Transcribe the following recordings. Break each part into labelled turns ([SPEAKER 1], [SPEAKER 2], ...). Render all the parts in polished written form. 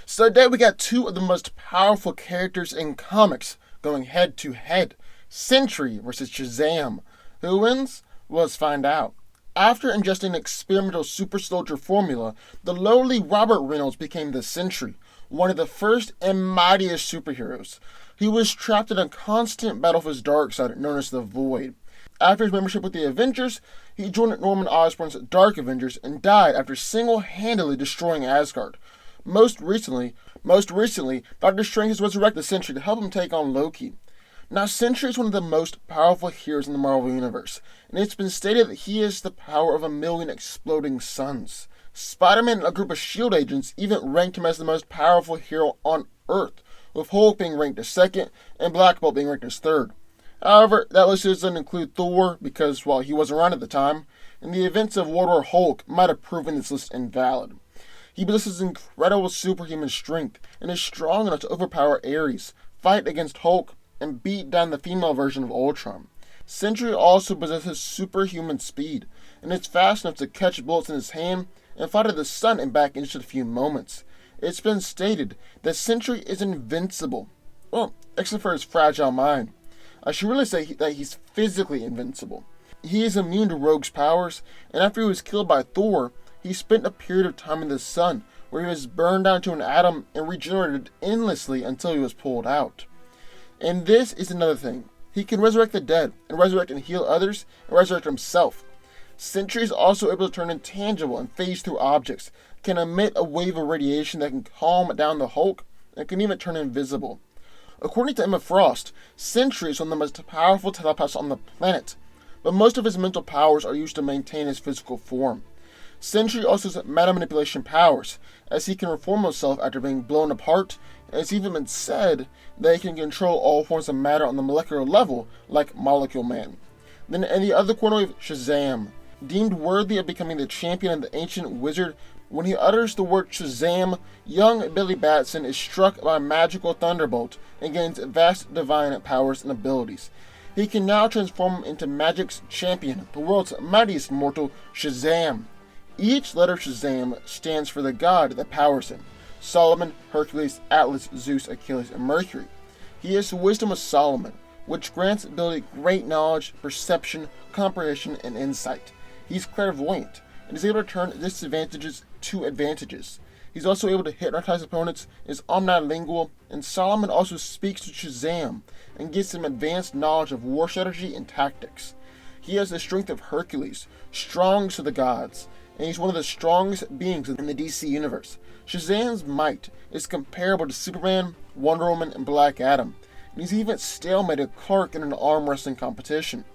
[SPEAKER 1] So today we got two of the most powerful characters in comics going head to head. Sentry versus Shazam. Who wins? Well, let's find out. After ingesting experimental super soldier formula, the lowly Robert Reynolds became the Sentry, one of the first and mightiest superheroes. He was trapped in a constant battle with his dark side known as the Void. After his membership with the Avengers, he joined Norman Osborn's Dark Avengers and died after single-handedly destroying Asgard. Most recently, Doctor Strange has resurrected Sentry to help him take on Loki. Now, Sentry is one of the most powerful heroes in the Marvel Universe, and it's been stated that he has the power of 1,000,000 exploding suns. Spider-Man and a group of S.H.I.E.L.D. agents even ranked him as the most powerful hero on Earth, with Hulk being ranked as second and Black Bolt being ranked as third. However, that list doesn't include Thor because, well, he wasn't around at the time, and the events of World War Hulk might have proven this list invalid. He possesses incredible superhuman strength and is strong enough to overpower Ares, fight against Hulk, and beat down the female version of Ultron. Sentry also possesses superhuman speed, and is fast enough to catch bullets in his hand and fly to the sun and back in just a few moments. It's been stated that Sentry is invincible. Well, except for his fragile mind. I should really say that he's physically invincible. He is immune to Rogue's powers, and after he was killed by Thor, he spent a period of time in the sun, where he was burned down to an atom and regenerated endlessly until he was pulled out. And this is another thing. He can resurrect the dead, and resurrect and heal others, and resurrect himself. Sentry is also able to turn intangible and phase through objects, can emit a wave of radiation that can calm down the Hulk, and can even turn invisible. According to Emma Frost, Sentry is one of the most powerful telepaths on the planet, but most of his mental powers are used to maintain his physical form. Sentry also has matter manipulation powers, as he can reform himself after being blown apart, and it's even been said that he can control all forms of matter on the molecular level, like Molecule Man. Then in the other corner we have Shazam, deemed worthy of becoming the champion of the ancient wizard. When he utters the word Shazam, young Billy Batson is struck by a magical thunderbolt and gains vast divine powers and abilities. He can now transform into magic's champion, the world's mightiest mortal, Shazam. Each letter Shazam stands for the god that powers him: Solomon, Hercules, Atlas, Zeus, Achilles, and Mercury. He has the wisdom of Solomon, which grants ability great knowledge, perception, comprehension, and insight. He's clairvoyant, and is able to turn disadvantages to advantages. He's also able to hypnotize opponents, is omnilingual, and Solomon also speaks to Shazam and gives him advanced knowledge of war strategy and tactics. He has the strength of Hercules, strongest of the gods, and he's one of the strongest beings in the DC universe. Shazam's might is comparable to Superman, Wonder Woman, and Black Adam, and he's even stalemated Clark in an arm wrestling competition.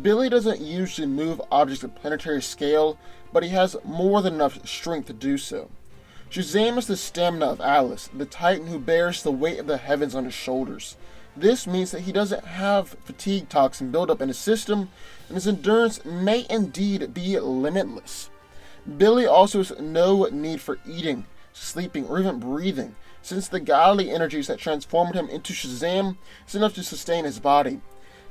[SPEAKER 1] Billy doesn't usually move objects at planetary scale, but he has more than enough strength to do so. Shazam is the stamina of Atlas, the titan who bears the weight of the heavens on his shoulders. This means that he doesn't have fatigue toxin buildup in his system, and his endurance may indeed be limitless. Billy also has no need for eating, sleeping, or even breathing, since the godly energies that transformed him into Shazam is enough to sustain his body.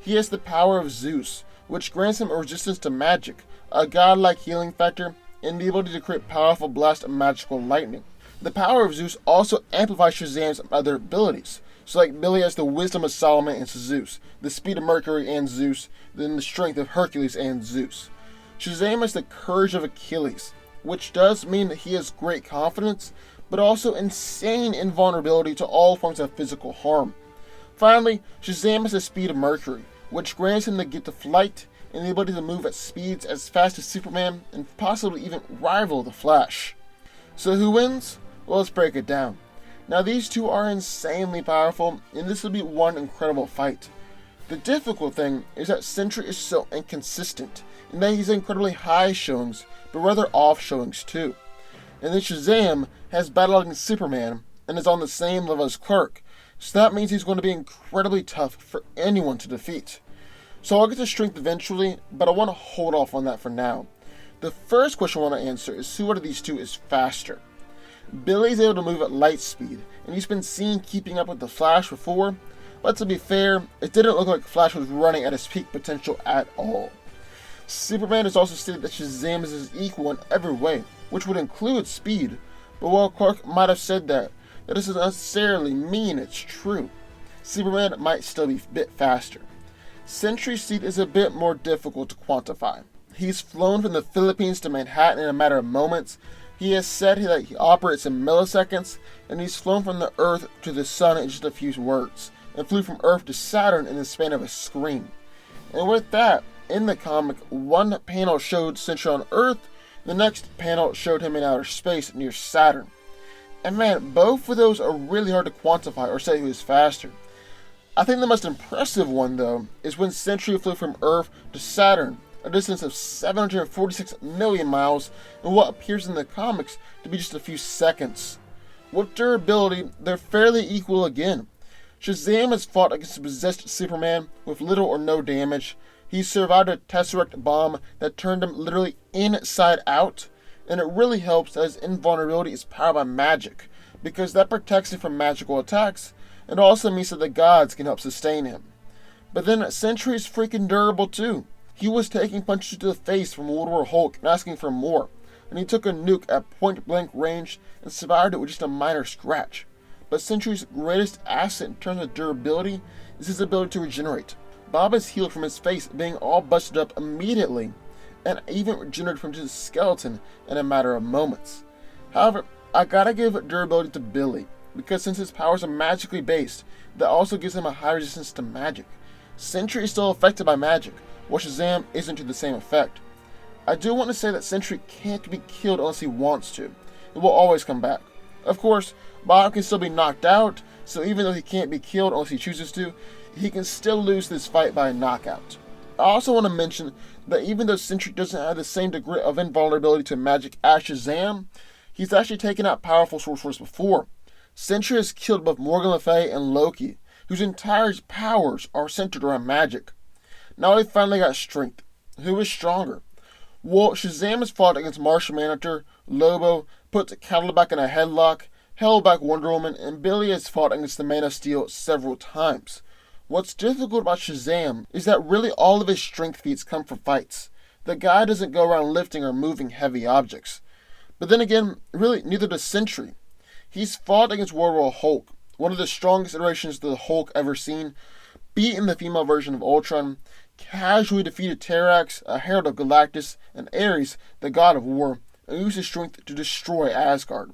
[SPEAKER 1] He has the power of Zeus, which grants him a resistance to magic, a godlike healing factor, and the ability to create powerful blasts of magical lightning. The power of Zeus also amplifies Shazam's other abilities. So like Billy has the wisdom of Solomon and Zeus, the speed of Mercury and Zeus, then the strength of Hercules and Zeus. Shazam has the courage of Achilles, which does mean that he has great confidence, but also insane invulnerability to all forms of physical harm. Finally, Shazam has the speed of Mercury, which grants him the gift of flight and the ability to move at speeds as fast as Superman and possibly even rival the Flash. So who wins? Well, let's break it down. Now these two are insanely powerful, and this will be one incredible fight. The difficult thing is that Sentry is so inconsistent, in that he's incredibly high showings, but rather off showings too. And then Shazam has battled against Superman, and is on the same level as Clark, so that means he's going to be incredibly tough for anyone to defeat. So I'll get to strength eventually, but I want to hold off on that for now. The first question I want to answer is who out of these two is faster? Billy's able to move at light speed, and he's been seen keeping up with the Flash before, but to be fair, it didn't look like Flash was running at his peak potential at all. Superman has also stated that Shazam is his equal in every way, which would include speed, but while Clark might have said that, that doesn't necessarily mean it's true. Superman might still be a bit faster. Sentry's speed is a bit more difficult to quantify. He's flown from the Philippines to Manhattan in a matter of moments. He has said that he operates in milliseconds, and he's flown from the Earth to the Sun in just a few words, and flew from Earth to Saturn in the span of a scream. And with that, in the comic, one panel showed Sentry on Earth, the next panel showed him in outer space near Saturn. And man, both of those are really hard to quantify or say who is faster. I think the most impressive one, though, is when Sentry flew from Earth to Saturn, a distance of 746 million miles, in what appears in the comics to be just a few seconds. With durability, they're fairly equal again. Shazam has fought against a possessed Superman with little or no damage. He survived a Tesseract bomb that turned him literally inside out, and it really helps that his invulnerability is powered by magic, because that protects him from magical attacks, and also means that the gods can help sustain him. But then Sentry is freaking durable too. He was taking punches to the face from World War Hulk and asking for more, and he took a nuke at point blank range and survived it with just a minor scratch. But Sentry's greatest asset in terms of durability is his ability to regenerate. Bob is healed from his face being all busted up immediately, and even regenerated from his skeleton in a matter of moments. However, I gotta give durability to Billy, because since his powers are magically based, that also gives him a high resistance to magic. Sentry is still affected by magic, while Shazam isn't to the same effect. I do want to say that Sentry can't be killed unless he wants to. It will always come back. Of course, Bob can still be knocked out, so even though he can't be killed unless he chooses to, he can still lose this fight by a knockout. I also want to mention that even though Sentry doesn't have the same degree of invulnerability to magic as Shazam, he's actually taken out powerful sorcerers before. Sentry has killed both Morgan Le Fay and Loki, whose entire powers are centered around magic. Now he finally got strength. Who is stronger? Well, Shazam has fought against Martian Manhunter, Lobo, put Cadillac in a headlock, held back Wonder Woman, and Billy has fought against the Man of Steel several times. What's difficult about Shazam is that really all of his strength feats come from fights. The guy doesn't go around lifting or moving heavy objects. But then again, really, neither does Sentry. He's fought against World War Hulk, one of the strongest iterations of the Hulk ever seen, beaten the female version of Ultron, casually defeated Terrax, a herald of Galactus, and Ares, the god of war, and used his strength to destroy Asgard.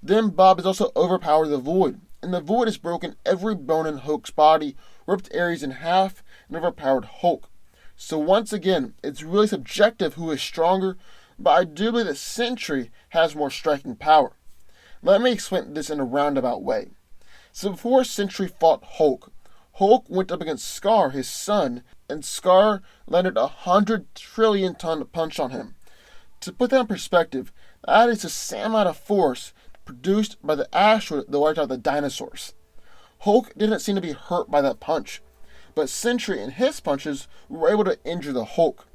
[SPEAKER 1] Then Bob has also overpowered the Void, and the Void has broken every bone in Hulk's body, ripped Ares in half, and overpowered Hulk. So once again, it's really subjective who is stronger, but I do believe that Sentry has more striking power. Let me explain this in a roundabout way. So before Sentry fought Hulk, Hulk went up against Scar, his son, and Scar landed 100 trillion ton punch on him. To put that in perspective, that is the same amount of force produced by the asteroid that wiped out the dinosaurs. Hulk didn't seem to be hurt by that punch, but Sentry and his punches were able to injure the Hulk.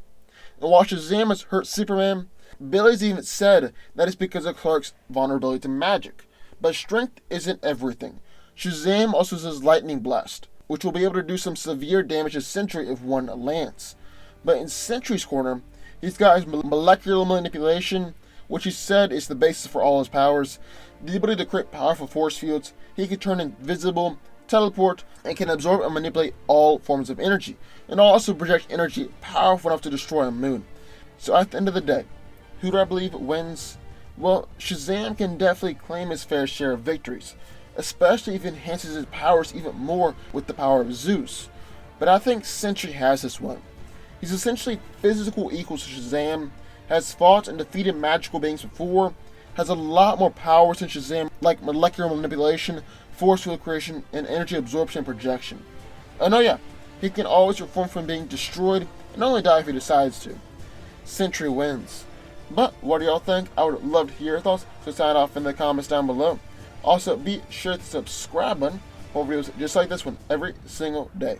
[SPEAKER 1] And while Shazam has hurt Superman, Billy's even said that it's because of Clark's vulnerability to magic. But strength isn't everything. Shazam also uses Lightning Blast, which will be able to do some severe damage to Sentry if one lands. But in Sentry's corner, he's got his molecular manipulation, which he said is the basis for all his powers, the ability to create powerful force fields. He can turn invisible, teleport, and can absorb and manipulate all forms of energy, and also project energy powerful enough to destroy a moon. So at the end of the day, who do I believe wins? Well, Shazam can definitely claim his fair share of victories, especially if he enhances his powers even more with the power of Zeus. But I think Sentry has this one. He's essentially physical equal to Shazam, has fought and defeated magical beings before, has a lot more powers than Shazam, like molecular manipulation, force field creation, and energy absorption and projection. And oh yeah, he can always reform from being destroyed and only die if he decides to. Sentry wins. But what do y'all think? I would love to hear your thoughts, so sign off in the comments down below. Also, be sure to subscribe button for videos just like this one every single day.